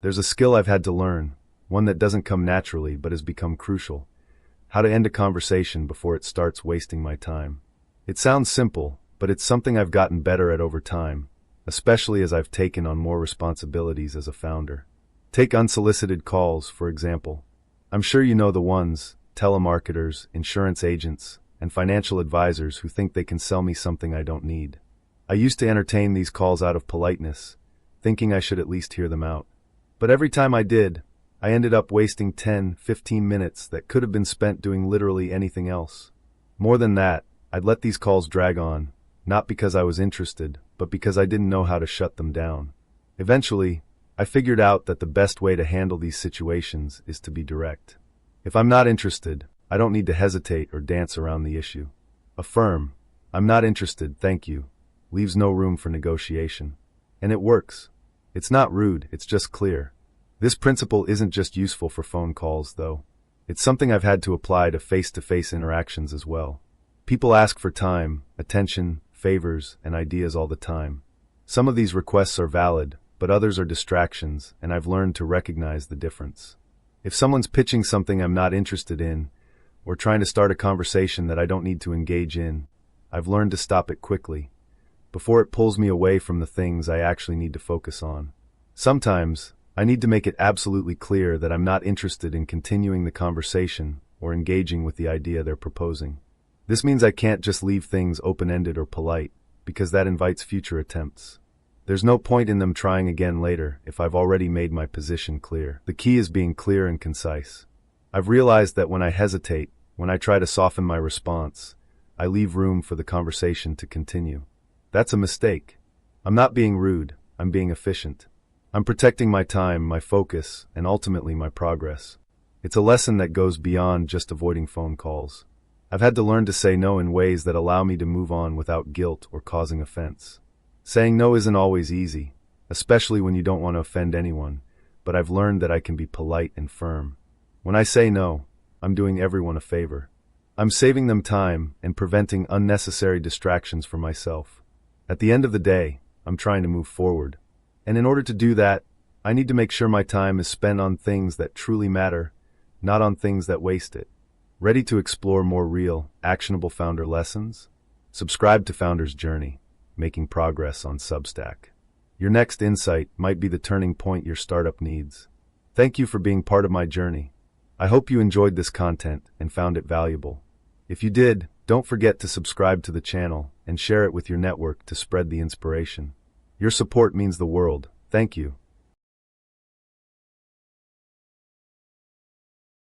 There's a skill I've had to learn, one that doesn't come naturally but has become crucial. How to end a conversation before it starts wasting my time. It sounds simple, but it's something I've gotten better at over time, especially as I've taken on more responsibilities as a founder. Take unsolicited calls, for example. I'm sure you know the ones, telemarketers, insurance agents, and financial advisors who think they can sell me something I don't need. I used to entertain these calls out of politeness, thinking I should at least hear them out. But every time I did, I ended up wasting 10, 15 minutes that could have been spent doing literally anything else. More than that, I'd let these calls drag on, not because I was interested, but because I didn't know how to shut them down. Eventually, I figured out that the best way to handle these situations is to be direct. If I'm not interested, I don't need to hesitate or dance around the issue. A firm, "I'm not interested, thank you," leaves no room for negotiation. And it works. It's not rude, it's just clear. This principle isn't just useful for phone calls, though. It's something I've had to apply to face-to-face interactions as well. People ask for time, attention, favors, and ideas all the time. Some of these requests are valid, but others are distractions, and I've learned to recognize the difference. If someone's pitching something I'm not interested in, or trying to start a conversation that I don't need to engage in, I've learned to stop it quickly, before it pulls me away from the things I actually need to focus on. Sometimes, I need to make it absolutely clear that I'm not interested in continuing the conversation or engaging with the idea they're proposing. This means I can't just leave things open-ended or polite, because that invites future attempts. There's no point in them trying again later if I've already made my position clear. The key is being clear and concise. I've realized that when I hesitate, when I try to soften my response, I leave room for the conversation to continue. That's a mistake. I'm not being rude, I'm being efficient. I'm protecting my time, my focus, and ultimately my progress. It's a lesson that goes beyond just avoiding phone calls. I've had to learn to say no in ways that allow me to move on without guilt or causing offense. Saying no isn't always easy, especially when you don't want to offend anyone, but I've learned that I can be polite and firm. When I say no, I'm doing everyone a favor. I'm saving them time and preventing unnecessary distractions for myself. At the end of the day, I'm trying to move forward. And in order to do that, I need to make sure my time is spent on things that truly matter, not on things that waste it. Ready to explore more real, actionable founder lessons? Subscribe to Founder's Journey, making progress on Substack. Your next insight might be the turning point your startup needs. Thank you for being part of my journey. I hope you enjoyed this content and found it valuable. If you did, don't forget to subscribe to the channel and share it with your network to spread the inspiration. Your support means the world. Thank you.